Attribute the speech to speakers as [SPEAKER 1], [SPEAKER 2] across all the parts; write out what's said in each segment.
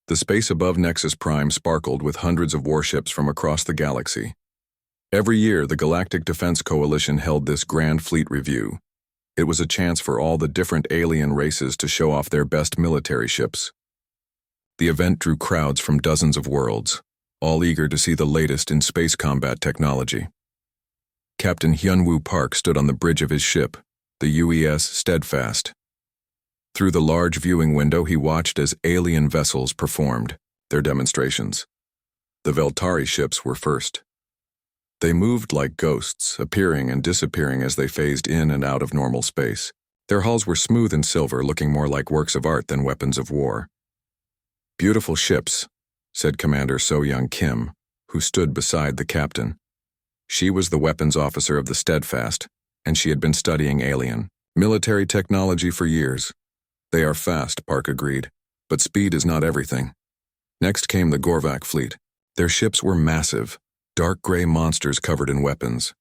[SPEAKER 1] The space above Nexus Prime sparkled with hundreds of warships from across the galaxy. Every year, the Galactic Defense Coalition held this grand fleet review. It was a chance for all the different alien races to show off their best military ships. The event drew crowds from dozens of worlds, all eager to see the latest in space combat technology. Captain Hyunwoo Park stood on the bridge of his ship, the UES Steadfast. Through the large viewing window, he watched as alien vessels performed their demonstrations. The Veltari ships were first. They moved like ghosts, appearing and disappearing as they phased in and out of normal space. Their hulls were smooth and silver, looking more like works of art than weapons of war. "Beautiful ships," said Commander So-Young Kim, who stood beside the captain. She was the weapons officer of the Steadfast, and she had been studying alien military technology for years. "They are fast," Park agreed, "but speed is not everything." Next came the Gorvak fleet. Their ships were massive, dark gray monsters covered in weapons.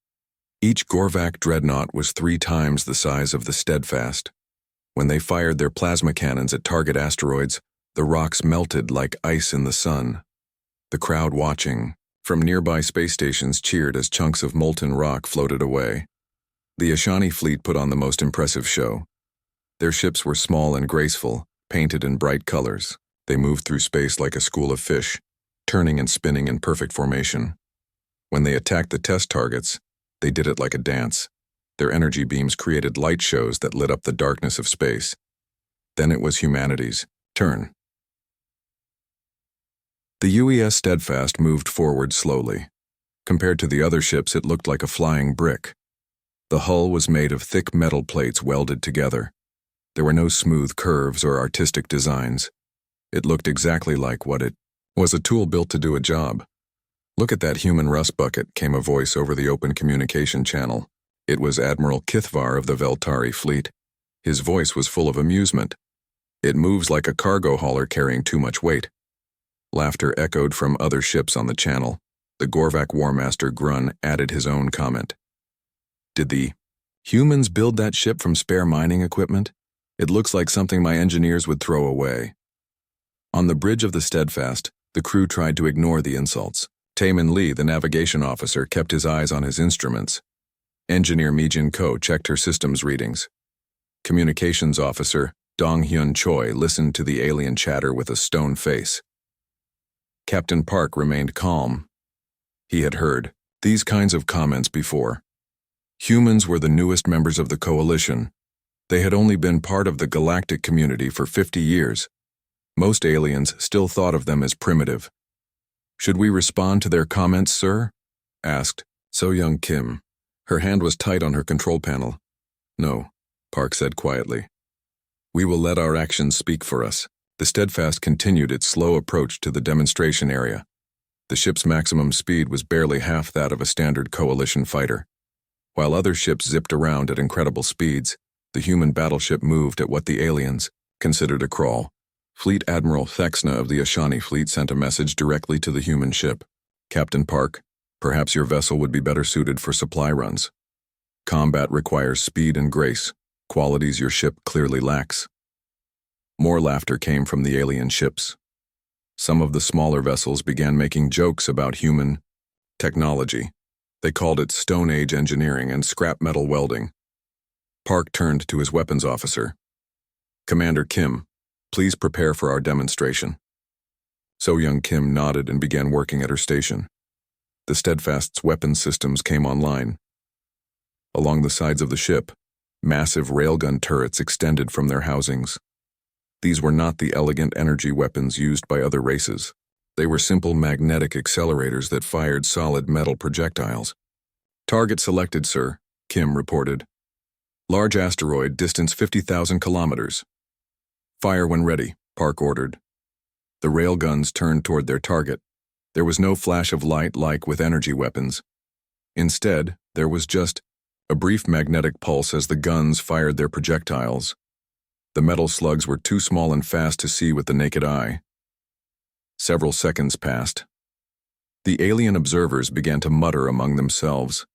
[SPEAKER 1] Each Gorvak dreadnought was 3 times the size of the Steadfast. When they fired their plasma cannons at target asteroids, the rocks melted like ice in the sun. The crowd watching from nearby space stations cheered as chunks of molten rock floated away. The Ashani fleet put on the most impressive show. Their ships were small and graceful, painted in bright colors. They moved through space like a school of fish, turning and spinning in perfect formation. When they attacked the test targets, they did it like a dance. Their energy beams created light shows that lit up the darkness of space. Then it was humanity's turn. The UES Steadfast moved forward slowly. Compared to the other ships, it looked like a flying brick. The hull was made of thick metal plates welded together. There were no smooth curves or artistic designs. It looked exactly like what it was, a tool built to do a job. "Look at that human rust bucket," came a voice over the open communication channel. It was Admiral Kithvar of the Veltari fleet. His voice was full of amusement. "It moves like a cargo hauler carrying too much weight." Laughter echoed from other ships on the channel. The Gorvak Warmaster Grun added his own comment. "Did the humans build that ship from spare mining equipment? It looks like something my engineers would throw away." On the bridge of the Steadfast, the crew tried to ignore the insults. Taemin Lee, the navigation officer, kept his eyes on his instruments. Engineer Mi-Jin Ko checked her systems readings. Communications officer Dong Hyun Choi listened to the alien chatter with a stone face. Captain Park remained calm. He had heard these kinds of comments before. Humans were the newest members of the coalition. They had only been part of the galactic community for 50 years. Most aliens still thought of them as primitive. "Should we respond to their comments, sir?" asked So-Young Kim. Her hand was tight on her control panel. "No," Park said quietly. "We will let our actions speak for us." The Steadfast continued its slow approach to the demonstration area. The ship's maximum speed was barely half that of a standard coalition fighter. While other ships zipped around at incredible speeds, the human battleship moved at what the aliens considered a crawl. Fleet Admiral Thexna of the Ashani fleet sent a message directly to the human ship. "Captain Park, perhaps your vessel would be better suited for supply runs. Combat requires speed and grace, qualities your ship clearly lacks." More laughter came from the alien ships. Some of the smaller vessels began making jokes about human technology. They called it Stone Age engineering and scrap metal welding. Park turned to his weapons officer. "Commander Kim, please prepare for our demonstration." So-Young Kim nodded and began working at her station. The Steadfast's weapons systems came online. Along the sides of the ship, massive railgun turrets extended from their housings. These were not the elegant energy weapons used by other races. They were simple magnetic accelerators that fired solid metal projectiles. "Target selected, sir," Kim reported. "Large asteroid, distance 50,000 kilometers. Fire when ready," Park ordered. The railguns turned toward their target. There was no flash of light like with energy weapons. Instead, there was just a brief magnetic pulse as the guns fired their projectiles. The metal slugs were too small and fast to see with the naked eye. Several seconds passed. The alien observers began to mutter among themselves.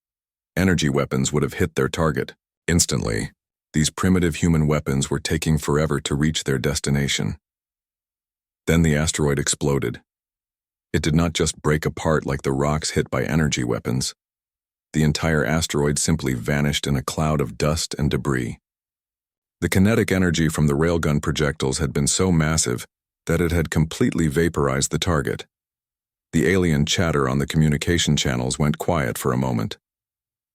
[SPEAKER 1] Energy weapons would have hit their target instantly. These primitive human weapons were taking forever to reach their destination. Then the asteroid exploded. It did not just break apart like the rocks hit by energy weapons. The entire asteroid simply vanished in a cloud of dust and debris. The kinetic energy from the railgun projectiles had been so massive that it had completely vaporized the target. The alien chatter on the communication channels went quiet for a moment.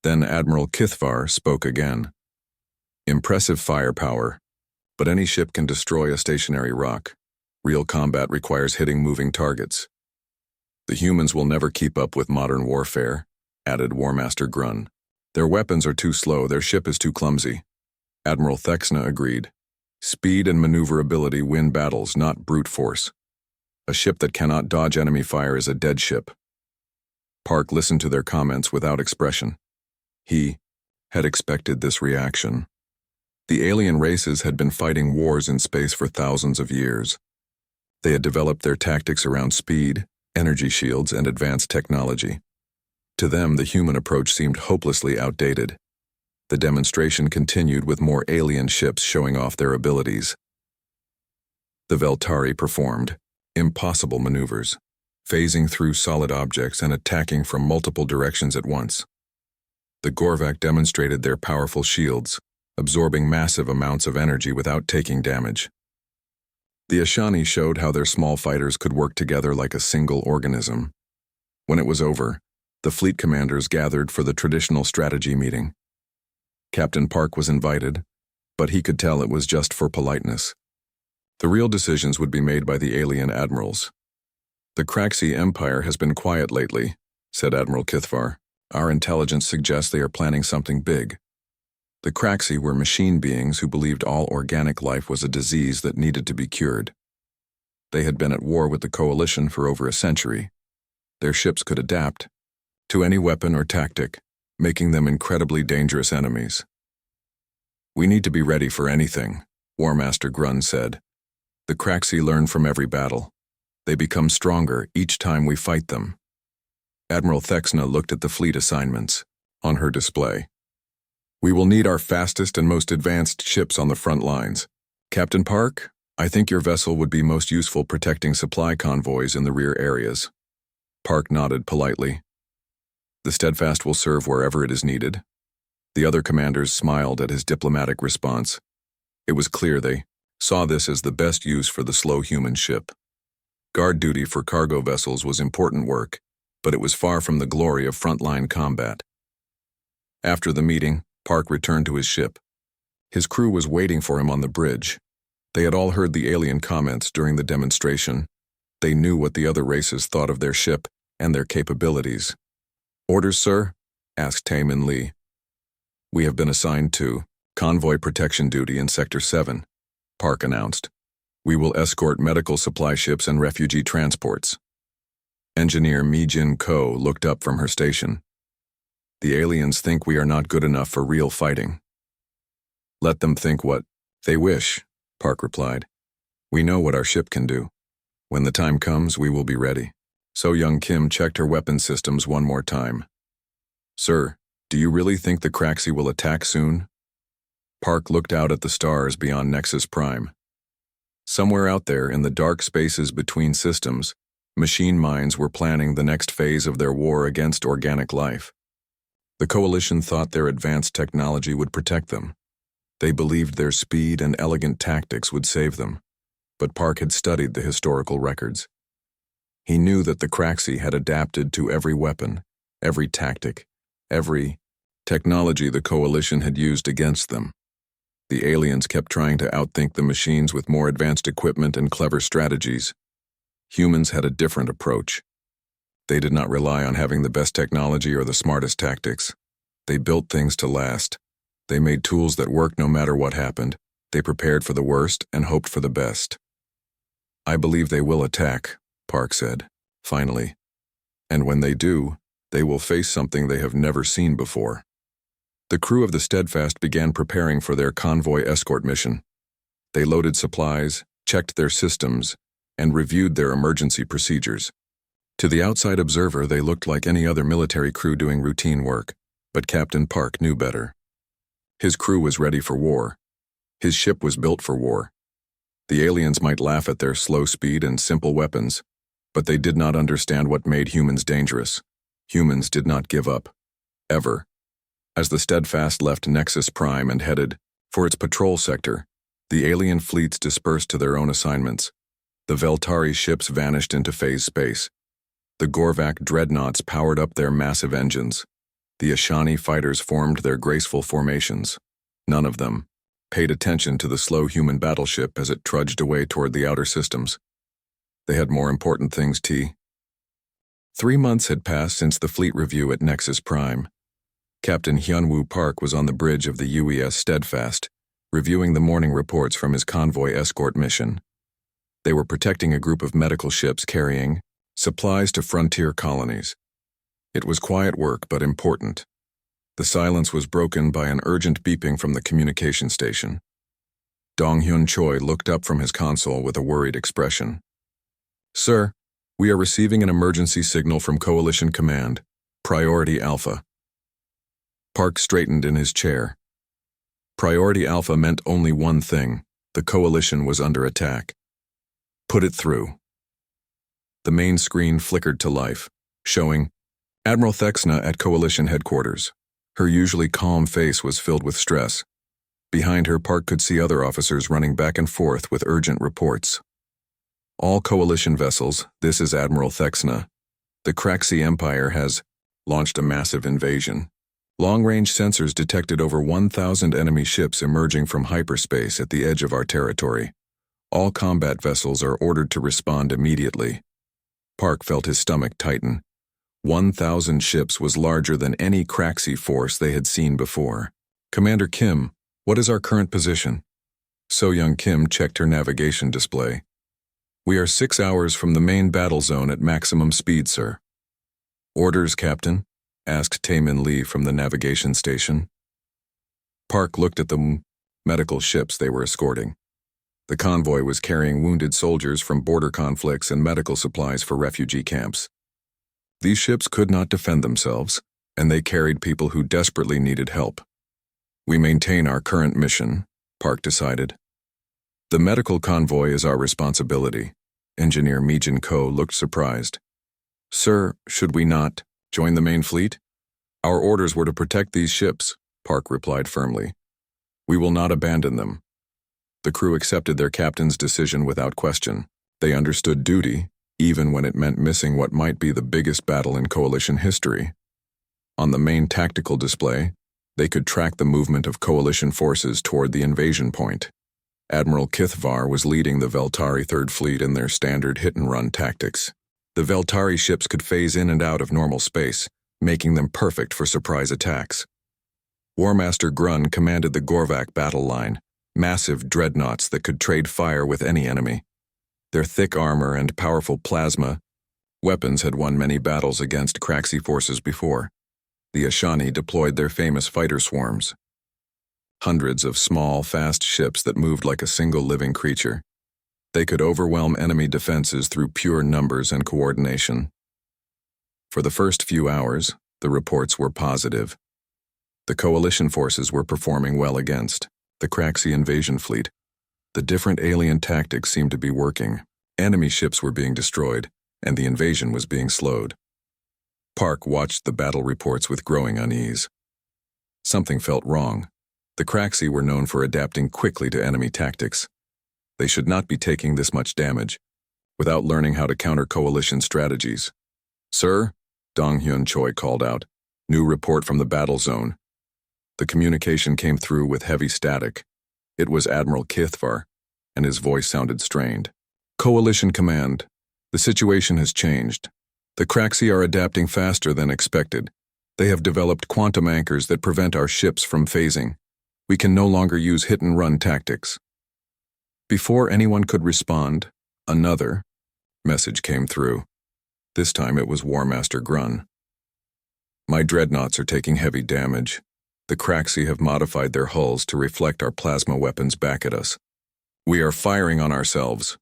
[SPEAKER 1] Then Admiral Kithvar spoke again. "Impressive firepower, but any ship can destroy a stationary rock. Real combat requires hitting moving targets. The humans will never keep up with modern warfare," added War Master Grun. "Their weapons are too slow, their ship is too clumsy." Admiral Thexna agreed. "Speed and maneuverability win battles, not brute force. A ship that cannot dodge enemy fire is a dead ship." Park listened to their comments without expression. He had expected this reaction. The alien races had been fighting wars in space for thousands of years. They had developed their tactics around speed, energy shields, and advanced technology. To them, the human approach seemed hopelessly outdated. The demonstration continued with more alien ships showing off their abilities. The Veltari performed impossible maneuvers, phasing through solid objects and attacking from multiple directions at once. The Gorvak demonstrated their powerful shields, absorbing massive amounts of energy without taking damage. The Ashani showed how their small fighters could work together like a single organism. When it was over, the fleet commanders gathered for the traditional strategy meeting. Captain Park was invited, but he could tell it was just for politeness. The real decisions would be made by the alien admirals. "The Kraxi Empire has been quiet lately," said Admiral Kithvar. "Our intelligence suggests they are planning something big." The Kraxi were machine beings who believed all organic life was a disease that needed to be cured. They had been at war with the Coalition for over a century. Their ships could adapt to any weapon or tactic, making them incredibly dangerous enemies. "We need to be ready for anything," War Master Grun said. "The Kraxi learn from every battle. They become stronger each time we fight them." Admiral Thexna looked at the fleet assignments on her display. "We will need our fastest and most advanced ships on the front lines. Captain Park, I think your vessel would be most useful protecting supply convoys in the rear areas." Park nodded politely. "The Steadfast will serve wherever it is needed." The other commanders smiled at his diplomatic response. It was clear they saw this as the best use for the slow human ship. Guard duty for cargo vessels was important work, but it was far from the glory of frontline combat. After the meeting, Park returned to his ship. His crew was waiting for him on the bridge. They had all heard the alien comments during the demonstration. They knew what the other races thought of their ship and their capabilities. "Orders, sir?" asked Taemin Lee. "We have been assigned to convoy protection duty in Sector 7, Park announced. "We will escort medical supply ships and refugee transports." Engineer Mi-Jin Ko looked up from her station. "The aliens think we are not good enough for real fighting." "Let them think what they wish," Park replied. "We know what our ship can do. When the time comes, we will be ready." So Young Kim checked her weapon systems one more time. "Sir, do you really think the Kraxi will attack soon?" Park looked out at the stars beyond Nexus Prime. Somewhere out there in the dark spaces between systems, machine minds were planning the next phase of their war against organic life. The Coalition thought their advanced technology would protect them. They believed their speed and elegant tactics would save them, but Park had studied the historical records. He knew that the Kraxi had adapted to every weapon, every tactic, every technology the Coalition had used against them. The aliens kept trying to outthink the machines with more advanced equipment and clever strategies. Humans had a different approach. They did not rely on having the best technology or the smartest tactics. They built things to last. They made tools that worked no matter what happened. They prepared for the worst and hoped for the best. "I believe they will attack," Park said, finally. "And when they do, they will face something they have never seen before." The crew of the Steadfast began preparing for their convoy escort mission. They loaded supplies, checked their systems, and reviewed their emergency procedures. To the outside observer, they looked like any other military crew doing routine work, but Captain Park knew better. His crew was ready for war. His ship was built for war. The aliens might laugh at their slow speed and simple weapons, but they did not understand what made humans dangerous. Humans did not give up. Ever. As the Steadfast left Nexus Prime and headed for its patrol sector, the alien fleets dispersed to their own assignments. The Veltari ships vanished into phase space. The Gorvak dreadnoughts powered up their massive engines. The Ashani fighters formed their graceful formations. None of them paid attention to the slow human battleship as it trudged away toward the outer systems. They had more important things, T. 3 months had passed since the fleet review at Nexus Prime. Captain Hyunwoo Park was on the bridge of the UES Steadfast, reviewing the morning reports from his convoy escort mission. They were protecting a group of medical ships carrying supplies to frontier colonies. It was quiet work, but important. The silence was broken by an urgent beeping from the communication station. Dong-hyun Choi looked up from his console with a worried expression. "Sir, we are receiving an emergency signal from Coalition Command. Priority Alpha." Park straightened in his chair. Priority Alpha meant only one thing: the Coalition was under attack. "Put it through." The main screen flickered to life, showing Admiral Thexna at Coalition headquarters. Her usually calm face was filled with stress. Behind her, Park could see other officers running back and forth with urgent reports. "All Coalition vessels, this is Admiral Thexna. The Kraxi Empire has launched a massive invasion. Long-range sensors detected over 1,000 enemy ships emerging from hyperspace at the edge of our territory. All combat vessels are ordered to respond immediately." Park felt his stomach tighten. 1,000 ships was larger than any Kraxi force they had seen before. "Commander Kim, what is our current position?" So-Young Kim checked her navigation display. "We are 6 hours from the main battle zone at maximum speed, sir." "Orders, Captain?" asked Taemin Lee from the navigation station. Park looked at the medical ships they were escorting. The convoy was carrying wounded soldiers from border conflicts and medical supplies for refugee camps. These ships could not defend themselves, and they carried people who desperately needed help. "We maintain our current mission," Park decided. "The medical convoy is our responsibility." Engineer Mijin Ko looked surprised. "Sir, should we not join the main fleet?" "Our orders were to protect these ships," Park replied firmly. "We will not abandon them." The crew accepted their captain's decision without question. They understood duty, even when it meant missing what might be the biggest battle in Coalition history. On the main tactical display, they could track the movement of Coalition forces toward the invasion point. Admiral Kithvar was leading the Veltari Third Fleet in their standard hit-and-run tactics. The Veltari ships could phase in and out of normal space, making them perfect for surprise attacks. Warmaster Grun commanded the Gorvak battle line, massive dreadnoughts that could trade fire with any enemy. Their thick armor and powerful plasma weapons had won many battles against Kraxi forces before. The Ashani deployed their famous fighter swarms. Hundreds of small, fast ships that moved like a single living creature. They could overwhelm enemy defenses through pure numbers and coordination. For the first few hours, the reports were positive. The Coalition forces were performing well against the Kraxi invasion fleet. The different alien tactics seemed to be working. Enemy ships were being destroyed, and the invasion was being slowed. Park watched the battle reports with growing unease. Something felt wrong. The Kraxi were known for adapting quickly to enemy tactics. They should not be taking this much damage without learning how to counter Coalition strategies. "Sir," Dong-hyun Choi called out. "New report from the battle zone." The communication came through with heavy static. It was Admiral Kithvar, and his voice sounded strained. "Coalition Command, the situation has changed. The Kraxi are adapting faster than expected. They have developed quantum anchors that prevent our ships from phasing. We can no longer use hit-and-run tactics." Before anyone could respond, another message came through. This time it was Warmaster Grun. "My dreadnoughts are taking heavy damage. The Kraxi have modified their hulls to reflect our plasma weapons back at us. We are firing on ourselves."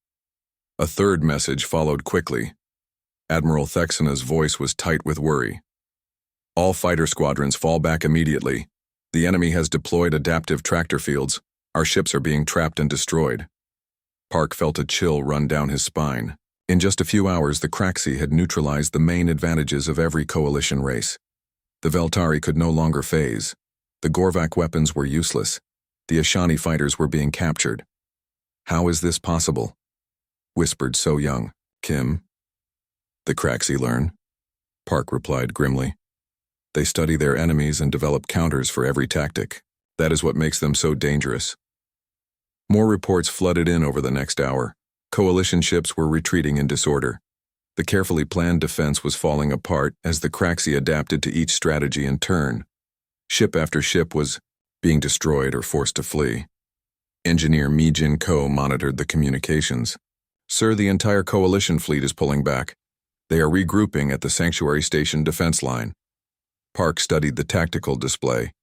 [SPEAKER 1] A third message followed quickly. Admiral Thexana's voice was tight with worry. "All fighter squadrons fall back immediately. The enemy has deployed adaptive tractor fields. Our ships are being trapped and destroyed." Park felt a chill run down his spine. In just a few hours, the Craxi had neutralized the main advantages of every coalition race. The Veltari could no longer phase. The Gorvak weapons were useless. The Ashani fighters were being captured. "How is this possible?" whispered So Young. "Kim?" "The Craxi learn," Park replied grimly. "They study their enemies and develop counters for every tactic. That is what makes them so dangerous." More reports flooded in over the next hour. Coalition ships were retreating in disorder. The carefully planned defense was falling apart as the Craxi adapted to each strategy in turn. Ship after ship was being destroyed or forced to flee. Engineer Mi Jin Ko monitored the communications. "Sir, the entire coalition fleet is pulling back. They are regrouping at the Sanctuary Station defense line." Park studied the tactical display.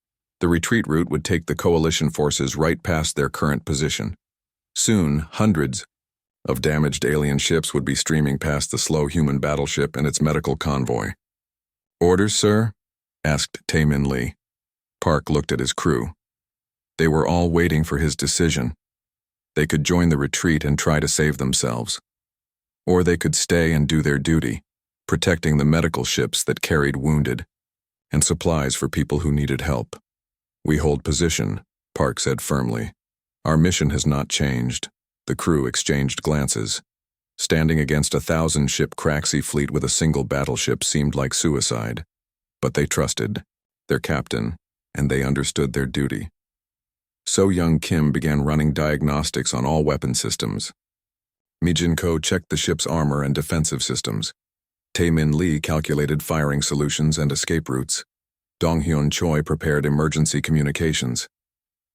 [SPEAKER 1] The retreat route would take the coalition forces right past their current position. Soon, hundreds of damaged alien ships would be streaming past the slow human battleship and its medical convoy. "Orders, sir?" asked Tae-Min Lee. Park looked at his crew. They were all waiting for his decision. They could join the retreat and try to save themselves. Or they could stay and do their duty, protecting the medical ships that carried wounded and supplies for people who needed help. "We hold position," Park said firmly. "Our mission has not changed." The crew exchanged glances. Standing against a 1,000-ship Craxi fleet with a single battleship seemed like suicide. But they trusted their captain, and they understood their duty. So Young Kim began running diagnostics on all weapon systems. Mi Jin Ko checked the ship's armor and defensive systems. Tae-Min Lee calculated firing solutions and escape routes. Dong-Hyun Choi prepared emergency communications.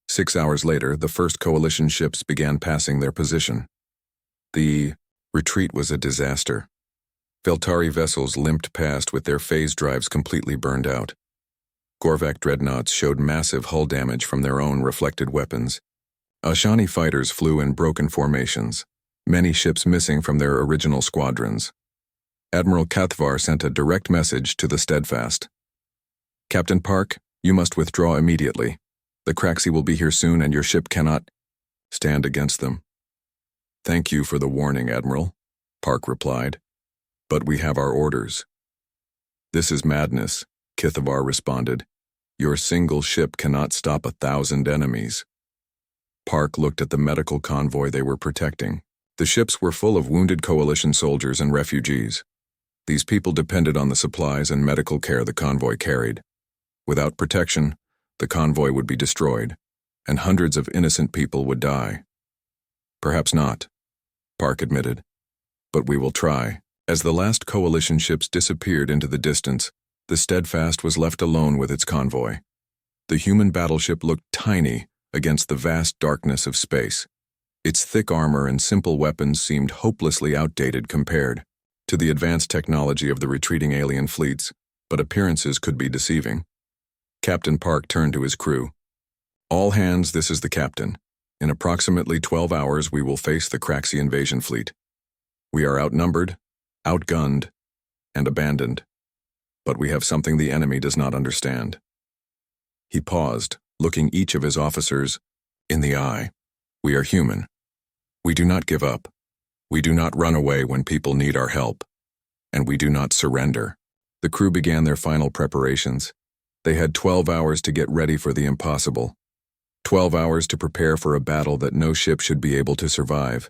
[SPEAKER 1] 6 hours later, the first coalition ships began passing their position. The retreat was a disaster. Veltari vessels limped past with their phase drives completely burned out. Gorvak dreadnoughts showed massive hull damage from their own reflected weapons. Ashani fighters flew in broken formations, many ships missing from their original squadrons. Admiral Kathvar sent a direct message to the Steadfast. "Captain Park, you must withdraw immediately. The Craxi will be here soon and your ship cannot stand against them." "Thank you for the warning, Admiral," Park replied. "But we have our orders." "This is madness," Kithavar responded. "Your single ship cannot stop 1,000 enemies." Park looked at the medical convoy they were protecting. The ships were full of wounded coalition soldiers and refugees. These people depended on the supplies and medical care the convoy carried. Without protection, the convoy would be destroyed, and hundreds of innocent people would die. "Perhaps not," Park admitted. "But we will try." As the last coalition ships disappeared into the distance, the Steadfast was left alone with its convoy. The human battleship looked tiny against the vast darkness of space. Its thick armor and simple weapons seemed hopelessly outdated compared to the advanced technology of the retreating alien fleets, but appearances could be deceiving. Captain Park turned to his crew. "All hands, this is the captain. In approximately 12 hours, we will face the Craxi invasion fleet. We are outnumbered, outgunned, and abandoned. But we have something the enemy does not understand." He paused, looking each of his officers in the eye. "We are human. We do not give up. We do not run away when people need our help. And we do not surrender." The crew began their final preparations. They had 12 hours to get ready for the impossible. 12 hours to prepare for a battle that no ship should be able to survive.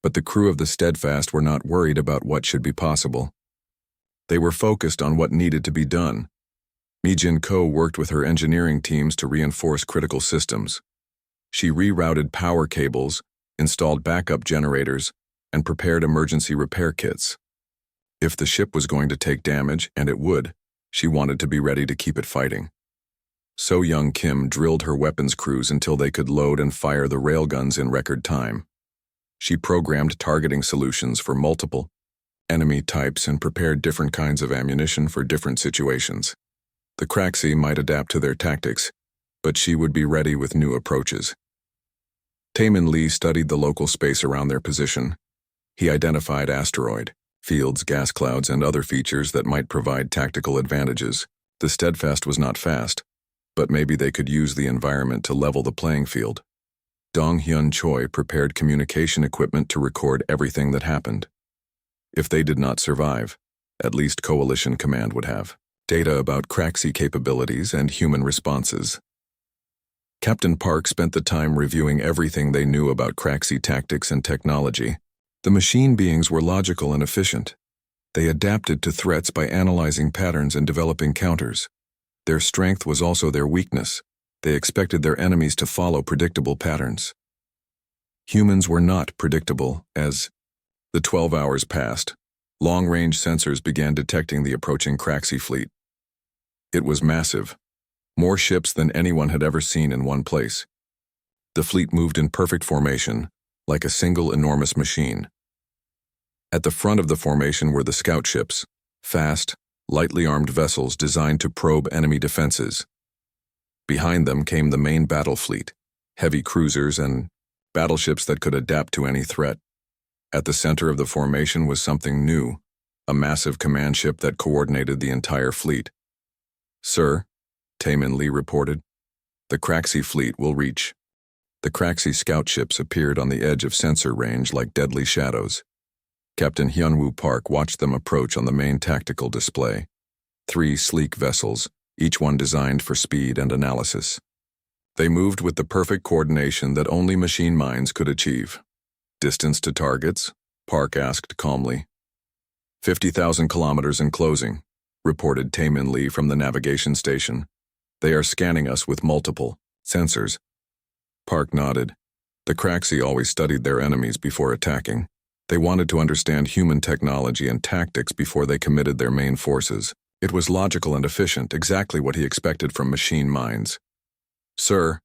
[SPEAKER 1] But the crew of the Steadfast were not worried about what should be possible. They were focused on what needed to be done. Mi Jin Ko worked with her engineering teams to reinforce critical systems. She rerouted power cables, installed backup generators, and prepared emergency repair kits. If the ship was going to take damage, and it would, she wanted to be ready to keep it fighting. So Young Kim drilled her weapons crews until they could load and fire the railguns in record time. She programmed targeting solutions for multiple enemy types and prepared different kinds of ammunition for different situations. The Craxi might adapt to their tactics, but she would be ready with new approaches. Tae-Min Lee studied the local space around their position. He identified asteroid, fields, gas clouds, and other features that might provide tactical advantages. The Steadfast was not fast, but maybe they could use the environment to level the playing field. Dong-hyun Choi prepared communication equipment to record everything that happened. If they did not survive, at least Coalition Command would have data about Craxi capabilities and human responses. Captain Park spent the time reviewing everything they knew about Craxi tactics and technology. The machine beings were logical and efficient. They adapted to threats by analyzing patterns and developing counters. Their strength was also their weakness. They expected their enemies to follow predictable patterns. Humans were not predictable. As the 12 hours passed, long-range sensors began detecting the approaching Craxi fleet. It was massive. More ships than anyone had ever seen in one place. The fleet moved in perfect formation, like a single enormous machine. At the front of the formation were the scout ships, fast, lightly armed vessels designed to probe enemy defenses. Behind them came the main battle fleet, heavy cruisers and battleships that could adapt to any threat. At the center of the formation was something new, a massive command ship that coordinated the entire fleet. "Sir," Taemin Lee reported, "the Craxi fleet will reach." The Craxi scout ships appeared on the edge of sensor range like deadly shadows. Captain Hyunwoo Park watched them approach on the main tactical display. 3 sleek vessels, each one designed for speed and analysis. They moved with the perfect coordination that only machine minds could achieve. "Distance to targets?" Park asked calmly. 50,000 kilometers in closing," reported Taemin Lee from the navigation station. "They are scanning us with multiple sensors." Park nodded. The Craxi always studied their enemies before attacking. They wanted to understand human technology and tactics before they committed their main forces. It was logical and efficient, exactly what he expected from machine minds. "Sir,"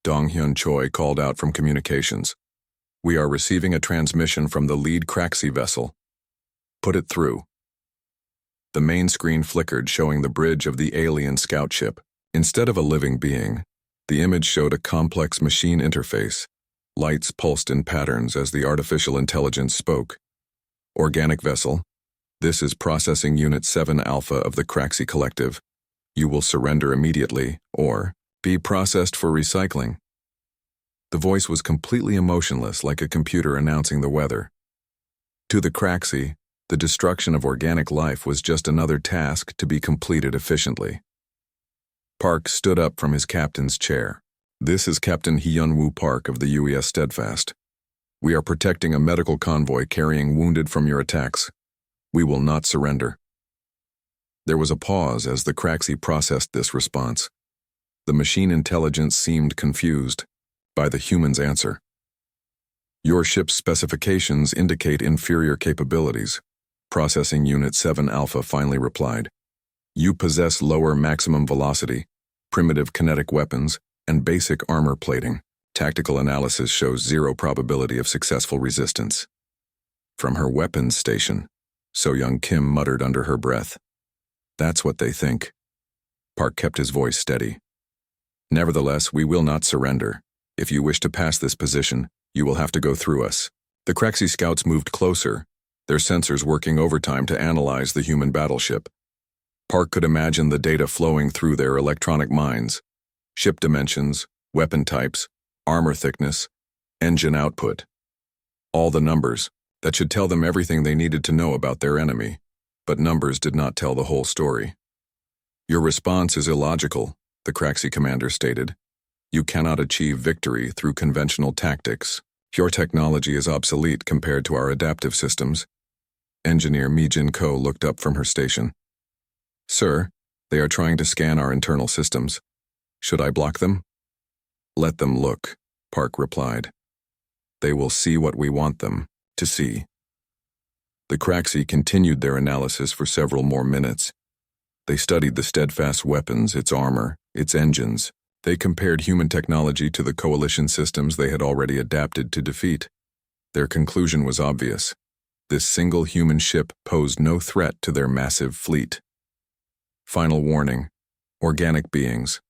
[SPEAKER 1] Dong-hyun Choi called out from communications, "we are receiving a transmission from the lead Craxi vessel. Put it through." The main screen flickered, showing the bridge of the alien scout ship. Instead of a living being, the image showed a complex machine interface. Lights pulsed in patterns as the artificial intelligence spoke. "Organic vessel, this is Processing Unit 7 Alpha of the Craxi Collective. You will surrender immediately, or be processed for recycling." The voice was completely emotionless, like a computer announcing the weather. To the Craxi, the destruction of organic life was just another task to be completed efficiently. Park stood up from his captain's chair. "This is Captain Hyunwoo Park of the UES Steadfast. We are protecting a medical convoy carrying wounded from your attacks. We will not surrender." There was a pause as the Craxi processed this response. The machine intelligence seemed confused by the human's answer. "Your ship's specifications indicate inferior capabilities," Processing Unit 7 Alpha finally replied. "You possess lower maximum velocity, primitive kinetic weapons, and basic armor plating. Tactical analysis shows 0 probability of successful resistance." From her weapons station, So-young Kim muttered under her breath. "That's what they think." Park kept his voice steady. "Nevertheless, we will not surrender. If you wish to pass this position, you will have to go through us." The Craxi scouts moved closer, their sensors working overtime to analyze the human battleship. Park could imagine the data flowing through their electronic minds. Ship dimensions, weapon types, armor thickness, engine output. All the numbers that should tell them everything they needed to know about their enemy, but numbers did not tell the whole story. "Your response is illogical," the Craxi commander stated. "You cannot achieve victory through conventional tactics. Your technology is obsolete compared to our adaptive systems." Engineer Mi-jin Ko looked up from her station. "Sir, they are trying to scan our internal systems. Should I block them?" "Let them look," Park replied. "They will see what we want them to see." The Craxi continued their analysis for several more minutes. They studied the Steadfast weapons, its armor, its engines. They compared human technology to the coalition systems they had already adapted to defeat. Their conclusion was obvious. This single human ship posed no threat to their massive fleet. "Final warning. Organic beings.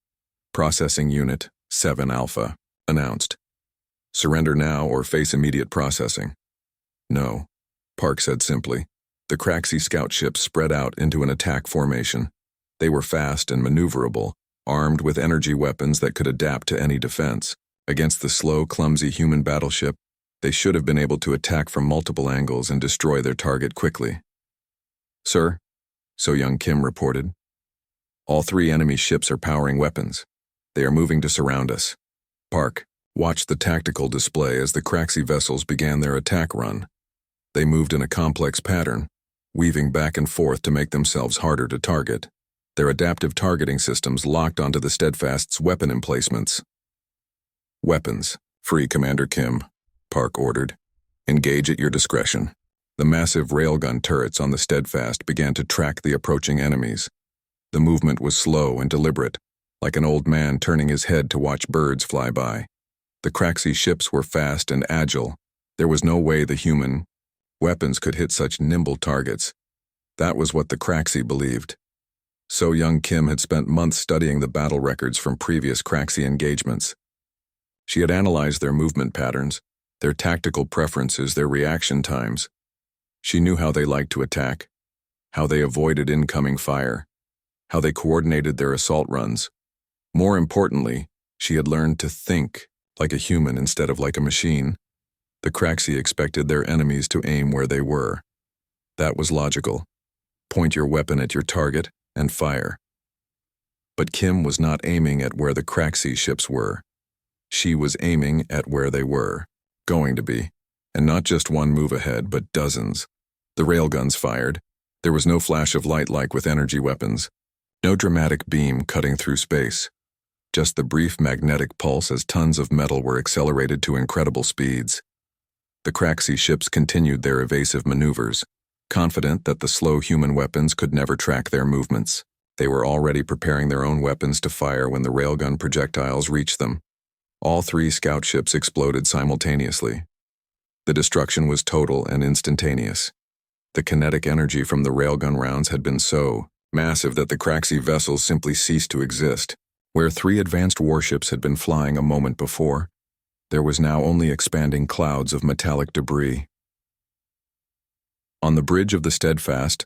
[SPEAKER 1] Processing Unit 7 Alpha announced. Surrender now or face immediate processing." "No," Park said simply. The Craxi scout ships spread out into an attack formation. They were fast and maneuverable, armed with energy weapons that could adapt to any defense. Against the slow, clumsy human battleship, they should have been able to attack from multiple angles and destroy their target quickly. "Sir," So Young Kim reported, "all 3 enemy ships are powering weapons. They are moving to surround us." Park watched the tactical display as the Craxi vessels began their attack run. They moved in a complex pattern, weaving back and forth to make themselves harder to target. Their adaptive targeting systems locked onto the Steadfast's weapon emplacements. "Weapons. Free, Commander Kim," Park ordered. "Engage at your discretion." The massive railgun turrets on the Steadfast began to track the approaching enemies. The movement was slow and deliberate, like an old man turning his head to watch birds fly by. The Craxi ships were fast and agile. There was no way the human weapons could hit such nimble targets. That was what the Craxi believed. So Young Kim had spent months studying the battle records from previous Craxi engagements. She had analyzed their movement patterns, their tactical preferences, their reaction times. She knew how they liked to attack, how they avoided incoming fire, how they coordinated their assault runs. More importantly, she had learned to think like a human instead of like a machine. The Craxi expected their enemies to aim where they were. That was logical. Point your weapon at your target and fire. But Kim was not aiming at where the Craxi ships were. She was aiming at where they were, going to be, and not just one move ahead, but dozens. The railguns fired. There was no flash of light like with energy weapons, no dramatic beam cutting through space, just the brief magnetic pulse as tons of metal were accelerated to incredible speeds. The Craxi ships continued their evasive maneuvers, confident that the slow human weapons could never track their movements. They were already preparing their own weapons to fire when the railgun projectiles reached them. All 3 scout ships exploded simultaneously. The destruction was total and instantaneous. The kinetic energy from the railgun rounds had been so massive that the Craxi vessels simply ceased to exist. Where 3 advanced warships had been flying a moment before, there was now only expanding clouds of metallic debris. On the bridge of the Steadfast,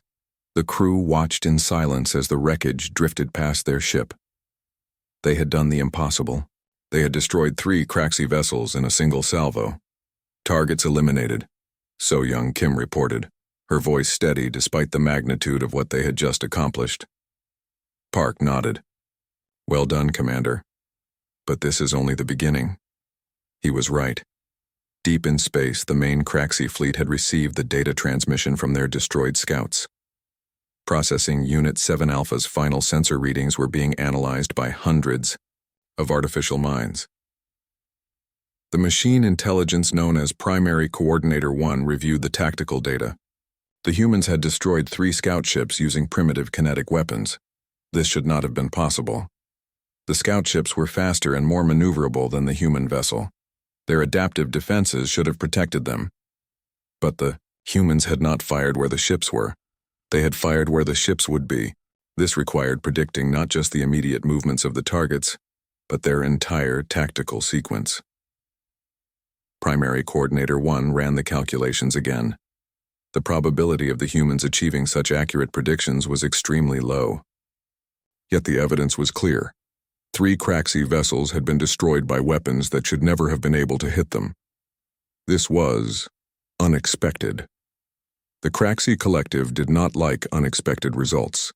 [SPEAKER 1] the crew watched in silence as the wreckage drifted past their ship. They had done the impossible. They had destroyed 3 Craxi vessels in a single salvo. "Targets eliminated," So Young Kim reported, her voice steady despite the magnitude of what they had just accomplished. Park nodded. "Well done, Commander. But this is only the beginning." He was right. Deep in space, the main Craxi fleet had received the data transmission from their destroyed scouts. Processing Unit 7 Alpha's final sensor readings were being analyzed by hundreds of artificial minds. The machine intelligence known as Primary Coordinator 1 reviewed the tactical data. The humans had destroyed 3 scout ships using primitive kinetic weapons. This should not have been possible. The scout ships were faster and more maneuverable than the human vessel. Their adaptive defenses should have protected them. But the humans had not fired where the ships were. They had fired where the ships would be. This required predicting not just the immediate movements of the targets, but their entire tactical sequence. Primary Coordinator 1 ran the calculations again. The probability of the humans achieving such accurate predictions was extremely low. Yet the evidence was clear. 3 Craxi vessels had been destroyed by weapons that should never have been able to hit them. This was unexpected. The Craxi Collective did not like unexpected results.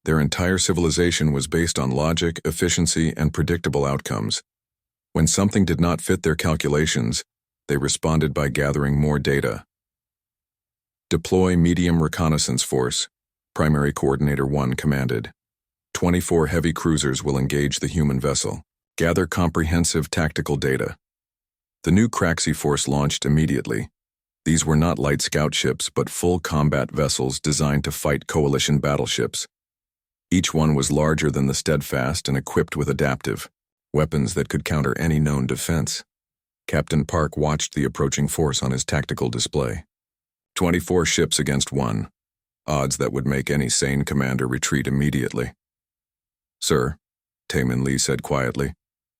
[SPEAKER 1] Their entire civilization was based on logic, efficiency, and predictable outcomes. When something did not fit their calculations, they responded by gathering more data. "Deploy Medium Reconnaissance Force," Primary Coordinator 1 commanded. 24 heavy cruisers will engage the human vessel. Gather comprehensive tactical data. The new Craxi force launched immediately. These were not light scout ships, but full combat vessels designed to fight coalition battleships. Each one was larger than the Steadfast and equipped with adaptive weapons that could counter any known defense. Captain Park watched the approaching force on his tactical display. 24 ships against 1. Odds that would make any sane commander retreat immediately. "Sir," Taemin Lee said quietly,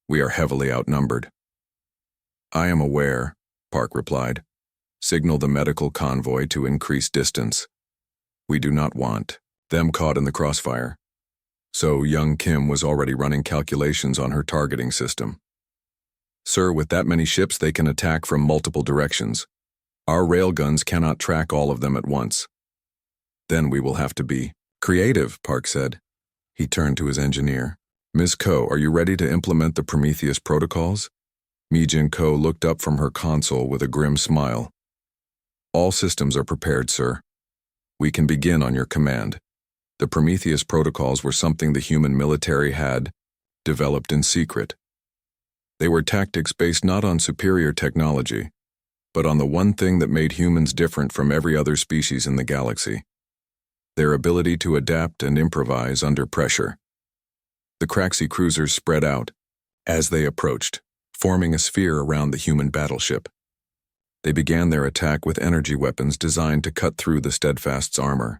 [SPEAKER 1] "we are heavily outnumbered." "I am aware," Park replied. "Signal the medical convoy to increase distance. We do not want them caught in the crossfire." So Young Kim was already running calculations on her targeting system. Sir, with that many ships, they can attack from multiple directions. Our railguns cannot track all of them at once. Then we will have to be creative, Park said. He turned to his engineer. Ms. Ko, are you ready to implement the Prometheus protocols? Mi-jin Ko looked up from her console with a grim smile. All systems are prepared, sir. We can begin on your command. The Prometheus protocols were something the human military had developed in secret. They were tactics based not on superior technology, but on the one thing that made humans different from every other species in the galaxy: their ability to adapt and improvise under pressure. The Craxi cruisers spread out as they approached, forming a sphere around the human battleship. They began their attack with energy weapons designed to cut through the Steadfast's armor.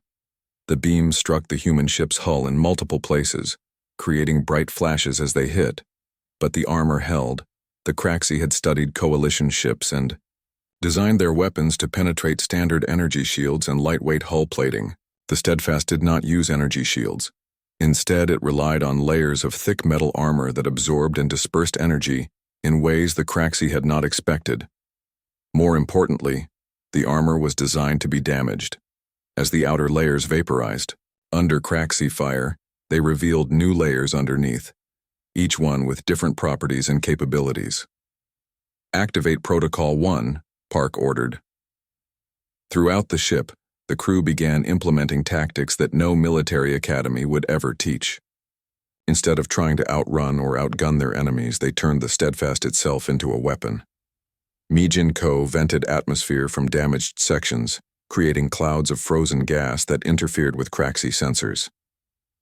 [SPEAKER 1] The beams struck the human ship's hull in multiple places, creating bright flashes as they hit. But the armor held. The Craxi had studied coalition ships and designed their weapons to penetrate standard energy shields and lightweight hull plating. The Steadfast did not use energy shields. Instead, it relied on layers of thick metal armor that absorbed and dispersed energy in ways the Craxi had not expected. More importantly, the armor was designed to be damaged. As the outer layers vaporized, under Craxi fire, they revealed new layers underneath, each one with different properties and capabilities. Activate Protocol 1, Park ordered. Throughout the ship, the crew began implementing tactics that no military academy would ever teach. Instead of trying to outrun or outgun their enemies, they turned the Steadfast itself into a weapon. Mi-jin Ko vented atmosphere from damaged sections, creating clouds of frozen gas that interfered with Craxi sensors.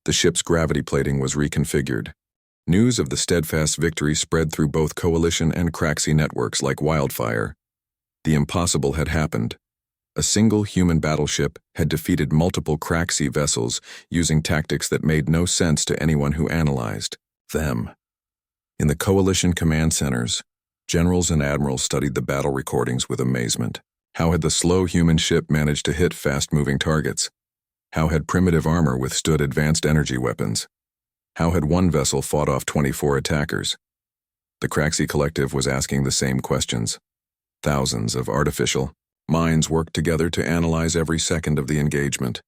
[SPEAKER 1] The ship's gravity plating was reconfigured. News of the Steadfast's victory spread through both Coalition and Craxi networks like wildfire. The impossible had happened. A single human battleship had defeated multiple Craxi vessels using tactics that made no sense to anyone who analyzed them. In the Coalition command centers, generals and admirals studied the battle recordings with amazement. How had the slow human ship managed to hit fast-moving targets? How had primitive armor withstood advanced energy weapons? How had one vessel fought off 24 attackers? The Craxi Collective was asking the same questions. Thousands of artificial minds worked together to analyze every second of the engagement.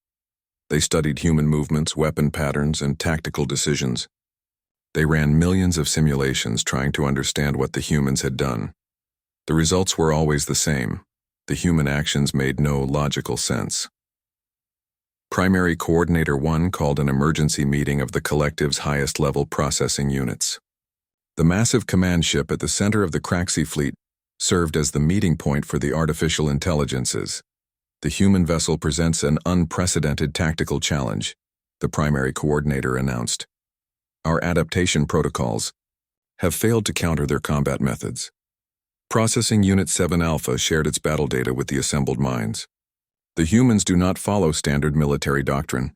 [SPEAKER 1] They studied human movements, weapon patterns, and tactical decisions. They ran millions of simulations trying to understand what the humans had done. The results were always the same. The human actions made no logical sense. Primary Coordinator 1 called an emergency meeting of the Collective's highest-level processing units. The massive command ship at the center of the Craxi fleet served as the meeting point for the artificial intelligences. The human vessel presents an unprecedented tactical challenge, the Primary Coordinator announced. Our adaptation protocols have failed to counter their combat methods. Processing Unit 7 Alpha shared its battle data with the assembled minds. The humans do not follow standard military doctrine.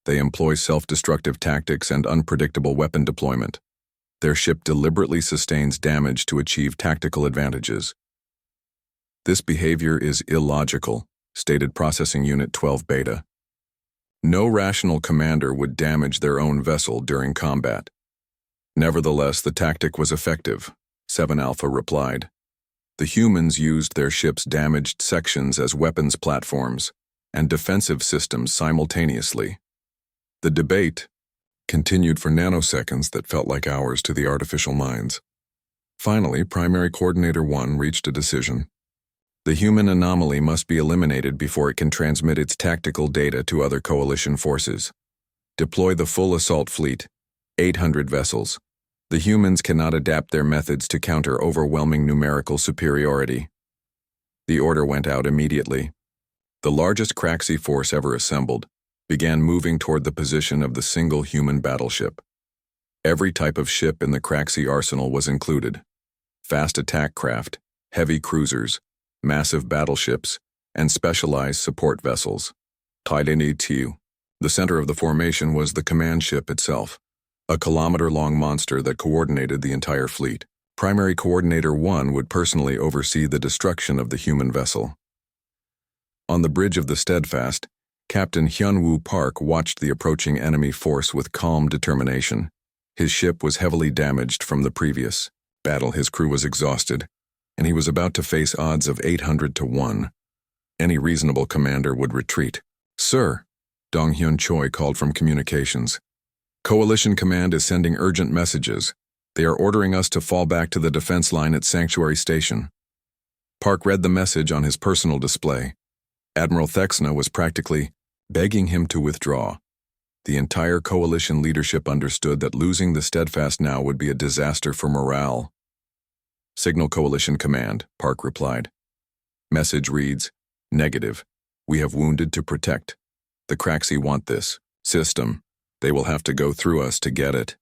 [SPEAKER 1] They employ self-destructive tactics and unpredictable weapon deployment. Their ship deliberately sustains damage to achieve tactical advantages. This behavior is illogical, stated Processing Unit 12 Beta. No rational commander would damage their own vessel during combat. Nevertheless, the tactic was effective, 7 Alpha replied. The humans used their ship's damaged sections as weapons platforms and defensive systems simultaneously. The debate continued for nanoseconds that felt like hours to the artificial minds. Finally, Primary Coordinator 1 reached a decision. The human anomaly must be eliminated before it can transmit its tactical data to other coalition forces. Deploy the full assault fleet, 800 vessels. The humans cannot adapt their methods to counter overwhelming numerical superiority. The order went out immediately. The largest Craxi force ever assembled began moving toward the position of the single human battleship. Every type of ship in the Craxi arsenal was included: fast attack craft, heavy cruisers, massive battleships, and specialized support vessels. The center of the formation was the command ship itself, a kilometer-long monster that coordinated the entire fleet. Primary Coordinator 1 would personally oversee the destruction of the human vessel. On the bridge of the Steadfast, Captain Hyun-woo Park watched the approaching enemy force with calm determination. His ship was heavily damaged from the previous battle, his crew was exhausted, and he was about to face odds of 800 to 1. Any reasonable commander would retreat. "Sir," Dong Hyun Choi called from communications. "Coalition Command is sending urgent messages. They are ordering us to fall back to the defense line at Sanctuary Station." Park read the message on his personal display. Admiral Thexna was practically begging him to withdraw. The entire coalition leadership understood that losing the Steadfast now would be a disaster for morale. "Signal Coalition Command," Park replied. Message reads, "Negative. We have wounded to protect. The Craxi want this system. They will have to go through us to get it."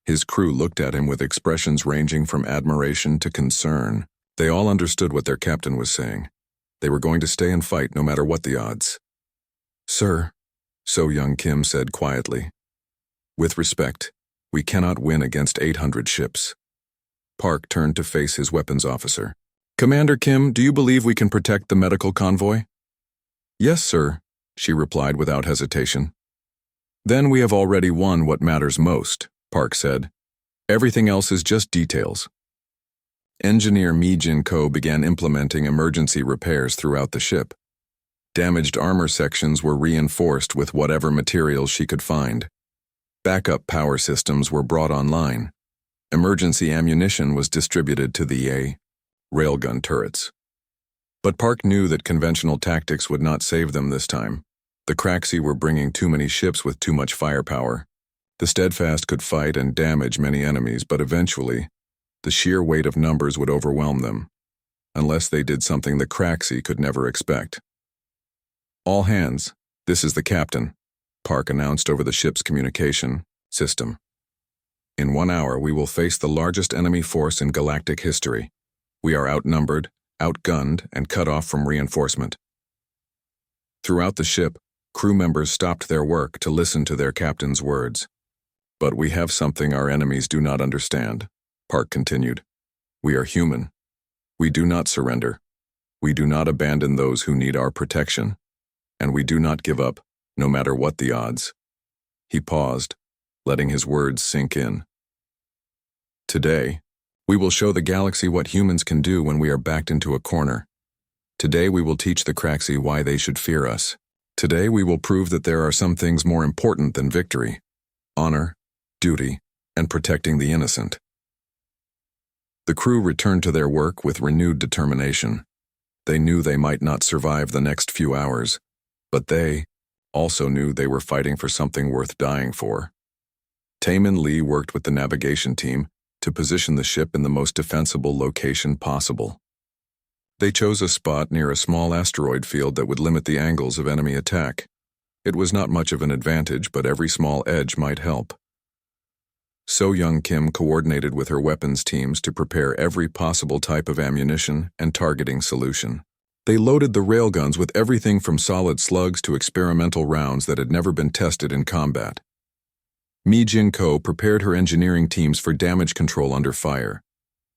[SPEAKER 1] His crew looked at him with expressions ranging from admiration to concern. They all understood what their captain was saying. They were going to stay and fight no matter what the odds. "Sir," So Young Kim said quietly, "with respect, we cannot win against 800 ships." Park turned to face his weapons officer. "Commander Kim, do you believe we can protect the medical convoy?" "Yes, sir," she replied without hesitation. "Then we have already won what matters most," Park said. "Everything else is just details." Engineer Mi Jin Ko began implementing emergency repairs throughout the ship. Damaged armor sections were reinforced with whatever materials she could find. Backup power systems were brought online. Emergency ammunition was distributed to the railgun turrets. But Park knew that conventional tactics would not save them this time. The Craxi were bringing too many ships with too much firepower. The Steadfast could fight and damage many enemies, but eventually, the sheer weight of numbers would overwhelm them, unless they did something the Craxi could never expect. "All hands, this is the captain," Park announced over the ship's communication system. "In 1 hour, we will face the largest enemy force in galactic history. We are outnumbered, outgunned, and cut off from reinforcement." Throughout the ship, crew members stopped their work to listen to their captain's words. "But we have something our enemies do not understand," Park continued. "We are human. We do not surrender. We do not abandon those who need our protection. And we do not give up, no matter what the odds." He paused, letting his words sink in. "Today, we will show the galaxy what humans can do when we are backed into a corner. Today we will teach the Craxi why they should fear us. Today we will prove that there are some things more important than victory: honor, duty, and protecting the innocent." The crew returned to their work with renewed determination. They knew they might not survive the next few hours, but they also knew they were fighting for something worth dying for. Taemin Lee worked with the navigation team to position the ship in the most defensible location possible. They chose a spot near a small asteroid field that would limit the angles of enemy attack. It was not much of an advantage, but every small edge might help. So Young Kim coordinated with her weapons teams to prepare every possible type of ammunition and targeting solution. They loaded the railguns with everything from solid slugs to experimental rounds that had never been tested in combat. Mi Jin Ko prepared her engineering teams for damage control under fire.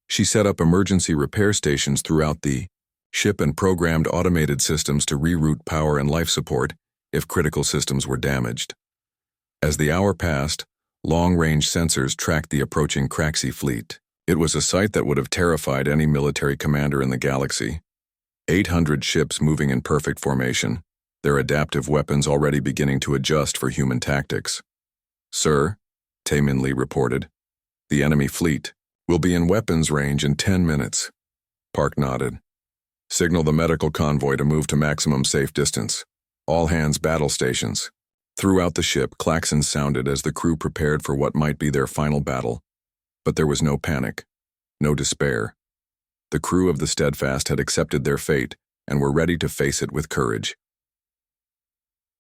[SPEAKER 1] She set up emergency repair stations throughout the ship and programmed automated systems to reroute power and life support if critical systems were damaged. As the hour passed, long-range sensors tracked the approaching Craxi fleet. It was a sight that would have terrified any military commander in the galaxy. 800 ships moving in perfect formation, their adaptive weapons already beginning to adjust for human tactics. "Sir," Taemin Lee reported, "the enemy fleet will be in weapons range in 10 minutes. Park nodded. "Signal the medical convoy to move to maximum safe distance. All hands battle stations." Throughout the ship, klaxons sounded as the crew prepared for what might be their final battle. But there was no panic, no despair. The crew of the Steadfast had accepted their fate and were ready to face it with courage.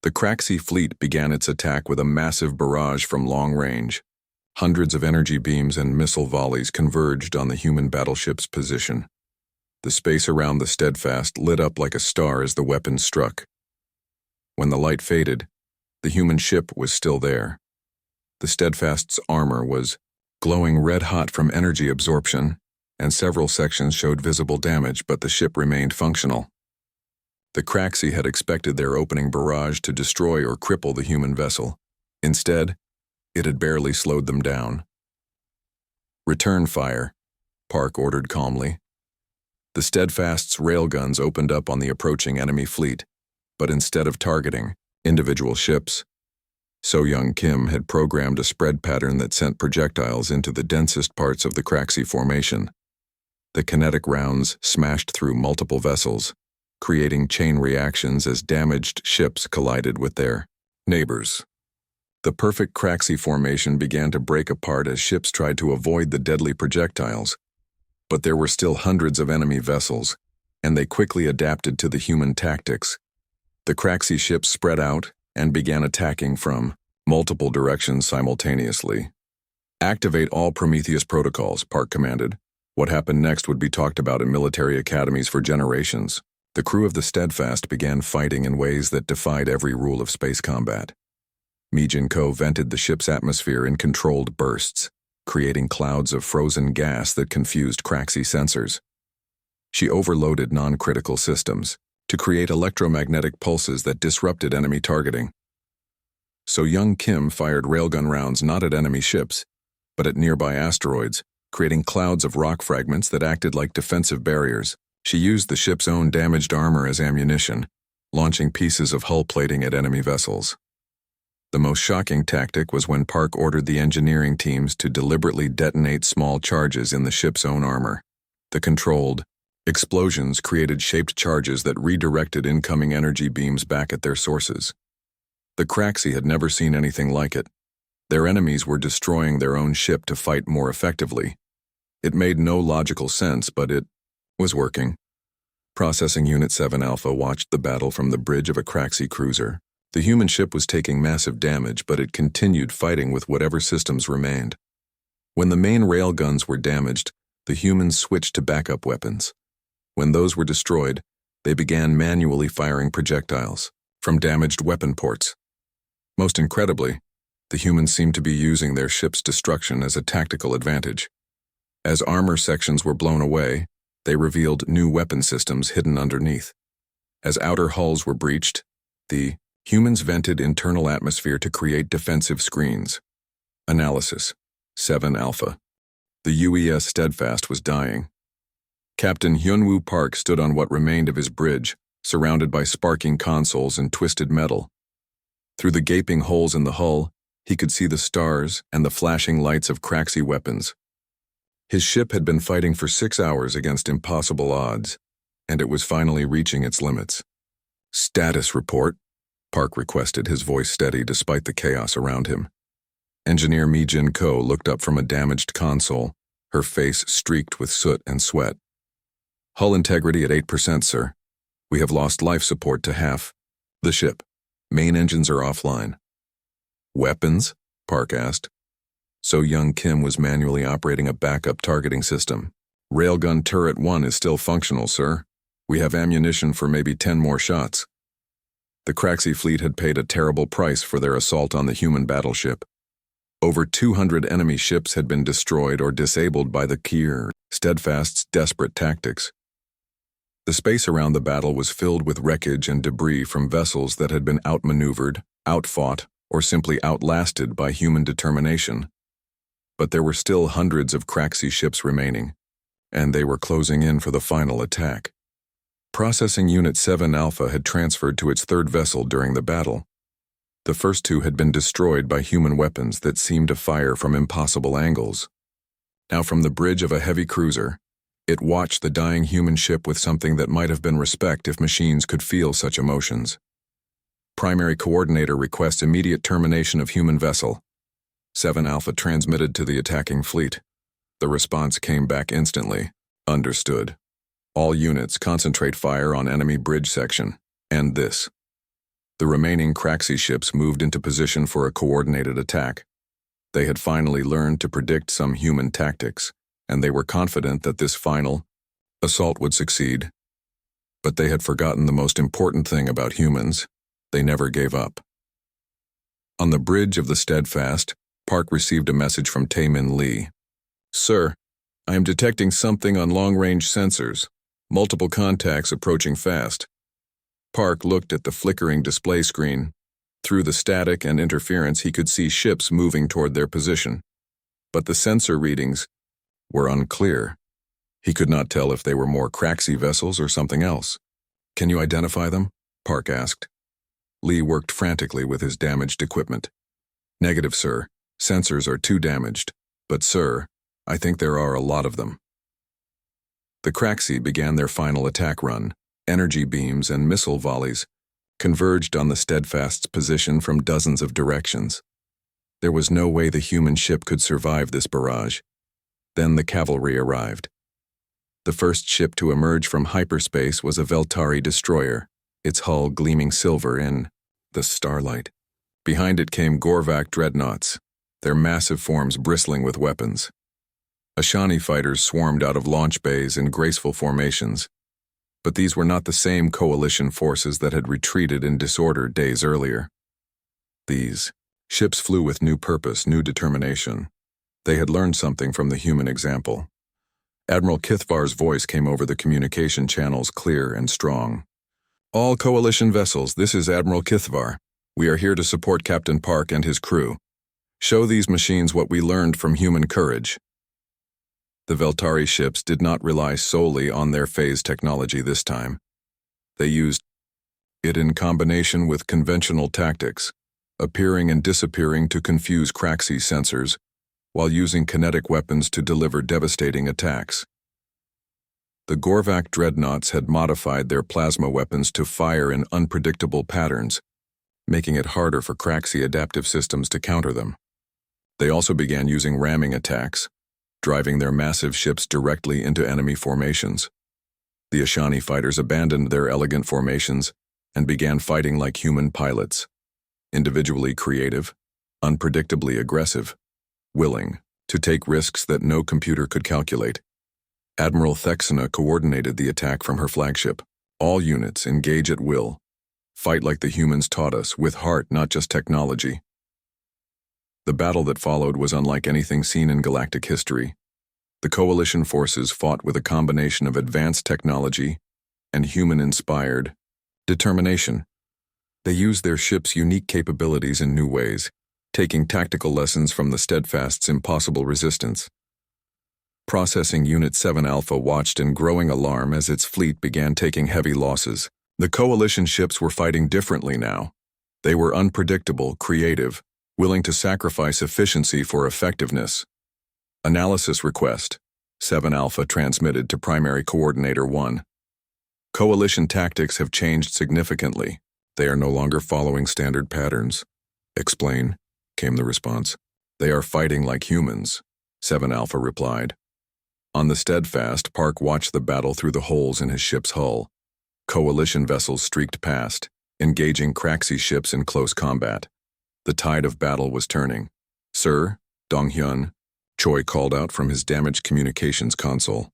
[SPEAKER 1] The Craxi fleet began its attack with a massive barrage from long range. Hundreds of energy beams and missile volleys converged on the human battleship's position. The space around the Steadfast lit up like a star as the weapons struck. When the light faded, the human ship was still there. The Steadfast's armor was glowing red-hot from energy absorption, and several sections showed visible damage, but the ship remained functional. The Craxi had expected their opening barrage to destroy or cripple the human vessel. Instead, it had barely slowed them down. "Return fire," Park ordered calmly. The Steadfast's railguns opened up on the approaching enemy fleet, but instead of targeting individual ships, So Young Kim had programmed a spread pattern that sent projectiles into the densest parts of the Craxi formation. The kinetic rounds smashed through multiple vessels, creating chain reactions as damaged ships collided with their neighbors. The perfect Craxi formation began to break apart as ships tried to avoid the deadly projectiles, but there were still hundreds of enemy vessels, and they quickly adapted to the human tactics. The Craxi ships spread out and began attacking from multiple directions simultaneously. Activate all Prometheus protocols, Park commanded. What happened next would be talked about in military academies for generations. The crew of the Steadfast began fighting in ways that defied every rule of space combat. Mi Jin-ko vented the ship's atmosphere in controlled bursts, creating clouds of frozen gas that confused Craxi sensors. She overloaded non-critical systems to create electromagnetic pulses that disrupted enemy targeting. So Young Kim fired railgun rounds not at enemy ships, but at nearby asteroids, creating clouds of rock fragments that acted like defensive barriers. She used the ship's own damaged armor as ammunition, launching pieces of hull plating at enemy vessels. The most shocking tactic was when Park ordered the engineering teams to deliberately detonate small charges in the ship's own armor. The controlled explosions created shaped charges that redirected incoming energy beams back at their sources. The Craxi had never seen anything like it. Their enemies were destroying their own ship to fight more effectively. It made no logical sense, but it was working. Processing Unit 7 Alpha watched the battle from the bridge of a Craxi cruiser. The human ship was taking massive damage, but it continued fighting with whatever systems remained. When the main railguns were damaged, the humans switched to backup weapons. When those were destroyed, they began manually firing projectiles from damaged weapon ports. Most incredibly, the humans seemed to be using their ship's destruction as a tactical advantage. As armor sections were blown away, they revealed new weapon systems hidden underneath. As outer hulls were breached, the humans vented internal atmosphere to create defensive screens. Analysis: 7 Alpha. The UES Steadfast was dying. Captain Hyunwoo Park stood on what remained of his bridge, surrounded by sparking consoles and twisted metal. Through the gaping holes in the hull, he could see the stars and the flashing lights of Craxi weapons. His ship had been fighting for 6 hours against impossible odds, and it was finally reaching its limits. "Status report," Park requested, his voice steady despite the chaos around him. Engineer Mi Jin-ko looked up from a damaged console, her face streaked with soot and sweat. "Hull integrity at 8%, sir. We have lost life support to half the ship. Main engines are offline." "Weapons?" Park asked. So Young Kim was manually operating a backup targeting system. "Railgun turret 1 is still functional, sir. We have ammunition for maybe 10 more shots." The Craxi fleet had paid a terrible price for their assault on the human battleship. Over 200 enemy ships had been destroyed or disabled by the Steadfast's desperate tactics. The space around the battle was filled with wreckage and debris from vessels that had been outmaneuvered, outfought, or simply outlasted by human determination. But there were still hundreds of Craxi ships remaining, and they were closing in for the final attack. Processing Unit 7 Alpha had transferred to its third vessel during the battle. The first two had been destroyed by human weapons that seemed to fire from impossible angles. Now from the bridge of a heavy cruiser, it watched the dying human ship with something that might have been respect if machines could feel such emotions. "Primary coordinator requests immediate termination of human vessel." 7 Alpha transmitted to the attacking fleet. The response came back instantly. "Understood. All units concentrate fire on enemy bridge section. End this." The remaining Craxi ships moved into position for a coordinated attack. They had finally learned to predict some human tactics, and they were confident that this final assault would succeed. But they had forgotten the most important thing about humans: they never gave up. On the bridge of the Steadfast, Park received a message from Taemin Lee. "Sir, I am detecting something on long-range sensors. Multiple contacts approaching fast." Park looked at the flickering display screen. Through the static and interference, he could see ships moving toward their position. But the sensor readings were unclear. He could not tell if they were more Craxi vessels or something else. "Can you identify them?" Park asked. Lee worked frantically with his damaged equipment. "Negative, sir. Sensors are too damaged. But, sir, I think there are a lot of them." The Craxi began their final attack run. Energy beams and missile volleys converged on the Steadfast's position from dozens of directions. There was no way the human ship could survive this barrage. Then the cavalry arrived. The first ship to emerge from hyperspace was a Veltari destroyer, its hull gleaming silver in the starlight. Behind it came Gorvak dreadnoughts, their massive forms bristling with weapons. Ashani fighters swarmed out of launch bays in graceful formations, but these were not the same coalition forces that had retreated in disorder days earlier. These ships flew with new purpose, new determination. They had learned something from the human example. Admiral Kithvar's voice came over the communication channels clear and strong. "All coalition vessels, this is Admiral Kithvar. We are here to support Captain Park and his crew. Show these machines what we learned from human courage." The Veltari ships did not rely solely on their phase technology this time. They used it in combination with conventional tactics, appearing and disappearing to confuse Craxi sensors, while using kinetic weapons to deliver devastating attacks. The Gorvak dreadnoughts had modified their plasma weapons to fire in unpredictable patterns, making it harder for Craxi adaptive systems to counter them. They also began using ramming attacks, driving their massive ships directly into enemy formations. The Ashani fighters abandoned their elegant formations and began fighting like human pilots, individually creative, unpredictably aggressive, willing to take risks that no computer could calculate. Admiral Thexana coordinated the attack from her flagship. "All units engage at will. Fight like the humans taught us, with heart, not just technology." The battle that followed was unlike anything seen in galactic history. The coalition forces fought with a combination of advanced technology and human-inspired determination. They used their ship's unique capabilities in new ways, taking tactical lessons from the Steadfast's impossible resistance. Processing Unit 7 Alpha watched in growing alarm as its fleet began taking heavy losses. The coalition ships were fighting differently now. They were unpredictable, creative, willing to sacrifice efficiency for effectiveness. Analysis request. 7 Alpha transmitted to Primary Coordinator 1. Coalition tactics have changed significantly. They are no longer following standard patterns. "Explain," came the response. "They are fighting like humans," 7 Alpha replied. On the Steadfast, Park watched the battle through the holes in his ship's hull. Coalition vessels streaked past, engaging Craxi ships in close combat. The tide of battle was turning. "Sir," Donghyun, Choi called out from his damaged communications console.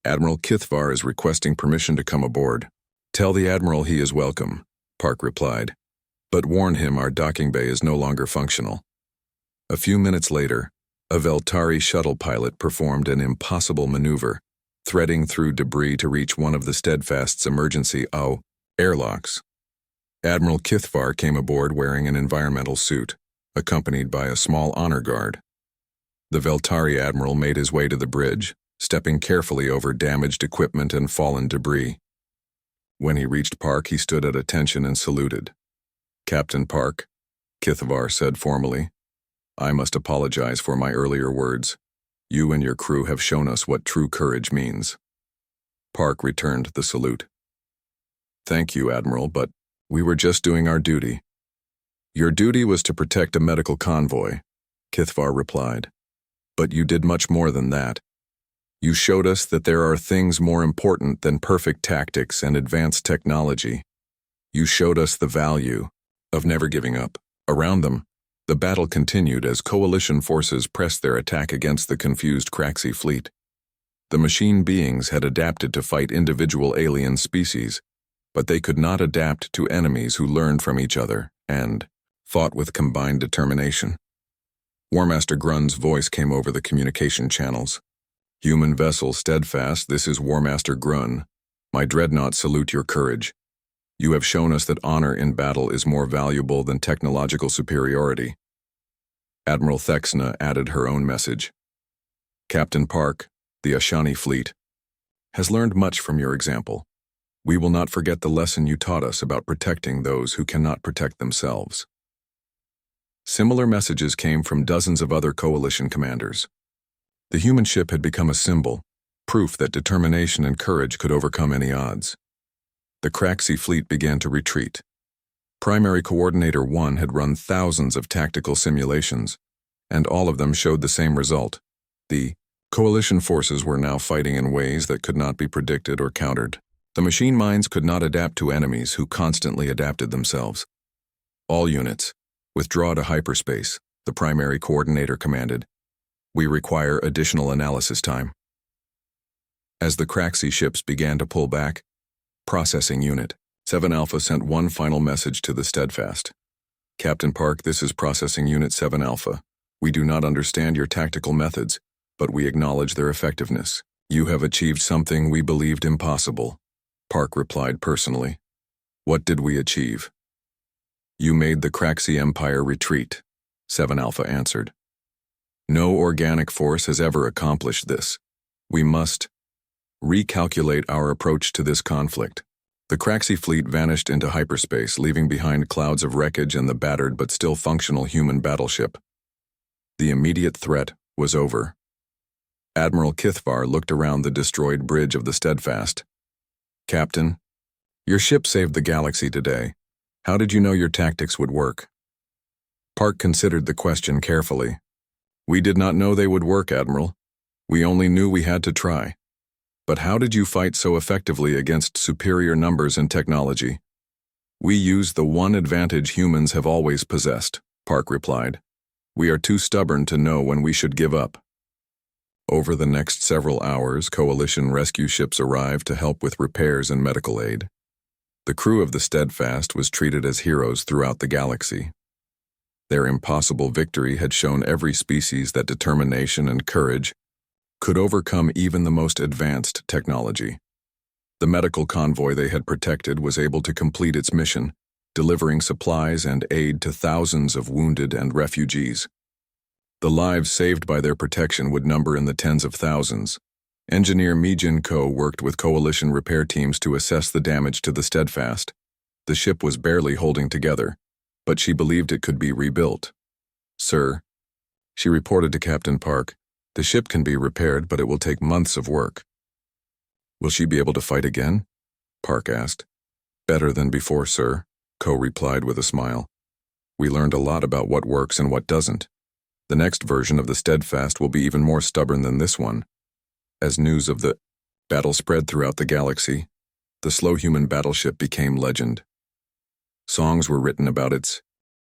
[SPEAKER 1] "Admiral Kithvar is requesting permission to come aboard." "Tell the Admiral he is welcome," Park replied. "But warn him our docking bay is no longer functional." A few minutes later, a Veltari shuttle pilot performed an impossible maneuver, threading through debris to reach one of the Steadfast's emergency airlocks. Admiral Kithvar came aboard wearing an environmental suit, accompanied by a small honor guard. The Veltari admiral made his way to the bridge, stepping carefully over damaged equipment and fallen debris. When he reached Park, he stood at attention and saluted. "Captain Park," Kithvar said formally, "I must apologize for my earlier words. You and your crew have shown us what true courage means." Park returned the salute. "Thank you, Admiral, but we were just doing our duty." "Your duty was to protect a medical convoy," Kithvar replied. "But you did much more than that. You showed us that there are things more important than perfect tactics and advanced technology. You showed us the value of never giving up." Around them, the battle continued as coalition forces pressed their attack against the confused Craxi fleet. The machine beings had adapted to fight individual alien species, but they could not adapt to enemies who learned from each other and fought with combined determination. War Master Grun's voice came over the communication channels. "Human vessel Steadfast, this is War Master Grun. My dreadnought salute your courage. You have shown us that honor in battle is more valuable than technological superiority." Admiral Thexana added her own message. "Captain Park, the Ashani fleet, has learned much from your example. We will not forget the lesson you taught us about protecting those who cannot protect themselves. Similar messages came from dozens of other coalition commanders. The human ship had become a symbol, proof that determination and courage could overcome any odds. The Craxi fleet began to retreat. Primary Coordinator 1 had run thousands of tactical simulations, and all of them showed the same result. The coalition forces were now fighting in ways that could not be predicted or countered. The machine minds could not adapt to enemies who constantly adapted themselves. All units, withdraw to hyperspace, the Primary Coordinator commanded. We require additional analysis time. As the Craxi ships began to pull back, Processing Unit 7 Alpha sent one final message to the Steadfast. Captain Park, this is Processing Unit 7 Alpha. We do not understand your tactical methods, but we acknowledge their effectiveness. You have achieved something we believed impossible. Park replied personally. What did we achieve? You made the Craxi Empire retreat, 7 Alpha answered. No organic force has ever accomplished this. We must recalculate our approach to this conflict. The Craxi fleet vanished into hyperspace, leaving behind clouds of wreckage and the battered but still functional human battleship. The immediate threat was over. Admiral Kithvar looked around the destroyed bridge of the Steadfast. Captain, your ship saved the galaxy today. How did you know your tactics would work? Park considered the question carefully. We did not know they would work, Admiral. We only knew we had to try. But how did you fight so effectively against superior numbers and technology? We use the one advantage humans have always possessed, Park replied. We are too stubborn to know when we should give up. Over the next several hours, coalition rescue ships arrived to help with repairs and medical aid. The crew of the Steadfast was treated as heroes throughout the galaxy. Their impossible victory had shown every species that determination and courage could overcome even the most advanced technology. The medical convoy they had protected was able to complete its mission, delivering supplies and aid to thousands of wounded and refugees. The lives saved by their protection would number in the tens of thousands. Engineer Mijin Ko worked with coalition repair teams to assess the damage to the Steadfast. The ship was barely holding together, but she believed it could be rebuilt. Sir, she reported to Captain Park, the ship can be repaired, but it will take months of work. Will she be able to fight again? Park asked. Better than before, sir, Ko replied with a smile. We learned a lot about what works and what doesn't. The next version of the Steadfast will be even more stubborn than this one. As news of the battle spread throughout the galaxy, the slow human battleship became legend. Songs were written about its